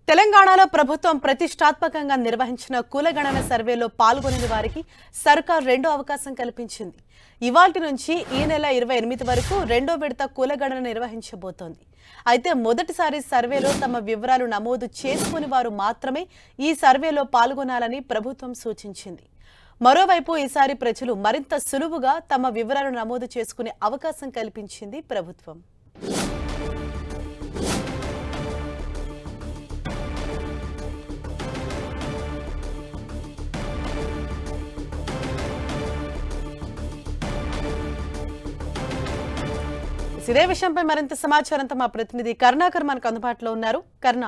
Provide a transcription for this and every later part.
తెలంగాణలో ప్రభుత్వం ప్రతిష్టాత్మకంగా నిర్వహించిన కులగణన సర్వేలో పాల్గొని వారికి సర్కార్ రెండో అవకాశం కల్పించింది. ఇవాల్టి నుంచి ఈ నెల 28 వరకు రెండో విడత కులగణన నిర్వహించబోతోంది. అయితే మొదటిసారి సర్వేలో తమ వివరాలు నమోదు చేసుకుని వారు మాత్రమే ఈ సర్వేలో పాల్గొనాలని ప్రభుత్వం సూచించింది. మరోవైపు ఈసారి ప్రజలు మరింత సులువుగా తమ వివరాలు నమోదు చేసుకునే అవకాశం కల్పించింది ప్రభుత్వం. ఇదే విషయంపై మరింత సమాచారంతో మా ప్రతినిధి కరుణాకర్ మనకు అందుబాటులో ఉన్నారు. కరుణ,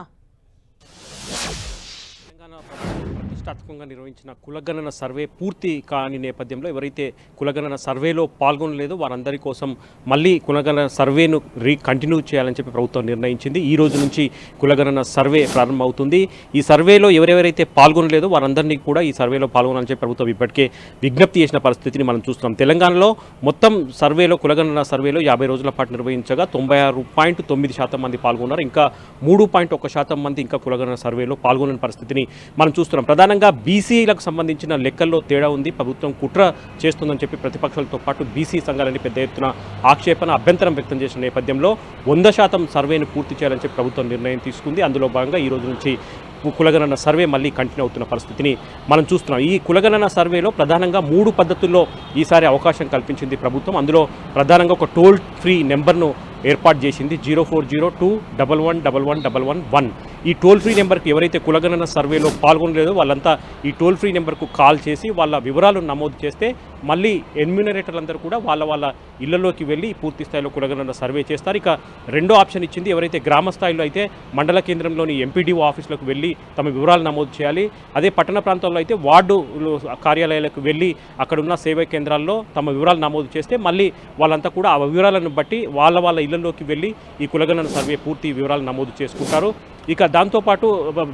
ప్రతిష్టాత్మకంగా నిర్వహించిన కులగణన సర్వే పూర్తి కాని నేపథ్యంలో ఎవరైతే కులగణన సర్వేలో పాల్గొనలేదో వారందరి కోసం మళ్ళీ కులగణన సర్వేను కంటిన్యూ చేయాలని చెప్పి ప్రభుత్వం నిర్ణయించింది. ఈ రోజు నుంచి కులగణన సర్వే ప్రారంభమవుతుంది. ఈ సర్వేలో ఎవరెవరైతే పాల్గొనలేదో వారందరినీ కూడా ఈ సర్వేలో పాల్గొనాలని చెప్పి ప్రభుత్వం ఇప్పటికే విజ్ఞప్తి చేసిన పరిస్థితిని మనం చూస్తున్నాం. తెలంగాణలో మొత్తం సర్వేలో కులగణన సర్వేలో 50 రోజుల పాటు నిర్వహించగా 96.9% మంది పాల్గొన్నారు. ఇంకా 3.1% మంది ఇంకా కులగణన సర్వేలో పాల్గొనని పరిస్థితిని మనం చూస్తున్నాం. ప్రధానంగా బీసీలకు సంబంధించిన లెక్కల్లో తేడా ఉంది. ప్రభుత్వం కుట్ర చేస్తుందని చెప్పి ప్రతిపక్షాలతో పాటు బీసీ సంఘాలని పెద్ద ఎత్తున ఆక్షేపణ అభ్యంతరం వ్యక్తం చేసిన నేపథ్యంలో 100% సర్వేను పూర్తి చేయాలని చెప్పి ప్రభుత్వం నిర్ణయం తీసుకుంది. అందులో భాగంగా ఈ రోజు నుంచి కులగణన సర్వే మళ్ళీ కంటిన్యూ అవుతున్న పరిస్థితిని మనం చూస్తున్నాం. ఈ కులగణన సర్వేలో ప్రధానంగా 3 పద్ధతుల్లో ఈసారి అవకాశం కల్పించింది ప్రభుత్వం. అందులో ప్రధానంగా ఒక టోల్ ఫ్రీ నెంబర్ను ఏర్పాటు చేసింది. 0402111111. ఈ టోల్ ఫ్రీ నెంబర్కి ఎవరైతే కులగణన సర్వేలో పాల్గొనలేదో వాళ్ళంతా ఈ టోల్ ఫ్రీ నెంబర్కు కాల్ చేసి వాళ్ళ వివరాలు నమోదు చేస్తే మళ్ళీ ఎన్యూమరేటర్లందరూ కూడా వాళ్ళ ఇళ్లలోకి వెళ్ళి పూర్తి స్థాయిలో కులగణన సర్వే చేస్తారు. ఇక రెండో ఆప్షన్ ఇచ్చింది, ఎవరైతే గ్రామ స్థాయిలో అయితే మండల కేంద్రంలోని ఎంపీడీఓ ఆఫీసులకు వెళ్ళి తమ వివరాలు నమోదు చేయాలి. అదే పట్టణ ప్రాంతాల్లో అయితే వార్డు కార్యాలయాలకు వెళ్ళి అక్కడున్న సేవా కేంద్రాల్లో తమ వివరాలు నమోదు చేస్తే మళ్ళీ వాళ్ళంతా కూడా ఆ వివరాలను బట్టి వాళ్ళ ఇళ్లలోకి వెళ్ళి ఈ కులగణన సర్వే పూర్తి వివరాలు నమోదు చేసుకుంటారు. ఇక దాంతోపాటు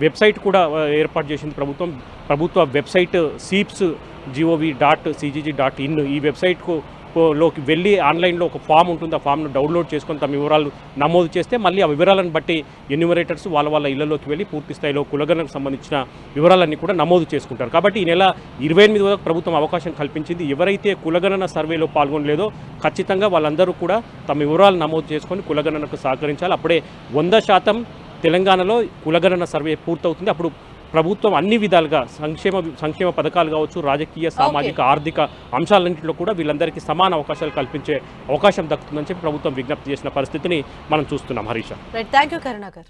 వెబ్సైట్ కూడా ఏర్పాటు చేసింది ప్రభుత్వం. ప్రభుత్వ వెబ్సైట్ seeps.gov.cgg.in ఈ వెబ్సైట్లోకి వెళ్ళి ఆన్లైన్లో ఒక ఫామ్ ఉంటుంది. ఆ ఫామ్ను డౌన్లోడ్ చేసుకొని తమ వివరాలు నమోదు చేస్తే మళ్ళీ ఆ వివరాలను బట్టి ఎన్యూమరేటర్స్ వాళ్ళ ఇళ్లలోకి వెళ్ళి పూర్తి స్థాయిలో కులగణనకు సంబంధించిన వివరాలన్నీ కూడా నమోదు చేసుకుంటారు. కాబట్టి ఈ నెల 28 వరకు ప్రభుత్వం అవకాశం కల్పించింది. ఎవరైతే కులగణన సర్వేలో పాల్గొనలేదో ఖచ్చితంగా వాళ్ళందరూ కూడా తమ వివరాలు నమోదు చేసుకొని కులగణనకు సహకరించాలి. అప్పుడే 100% తెలంగాణలో కులగణన సర్వే పూర్తవుతుంది. అప్పుడు ప్రభుత్వం అన్ని విధాలుగా సంక్షేమ పథకాలు కావచ్చు, రాజకీయ, సామాజిక, ఆర్థిక అంశాలన్నింటిలో కూడా వీళ్ళందరికీ సమాన అవకాశాలు కల్పించే అవకాశం దక్కుతుందని చెప్పి ప్రభుత్వం విజ్ఞప్తి చేసిన పరిస్థితిని మనం చూస్తున్నాం. హరీష, థాంక్యూ కరుణాకర్.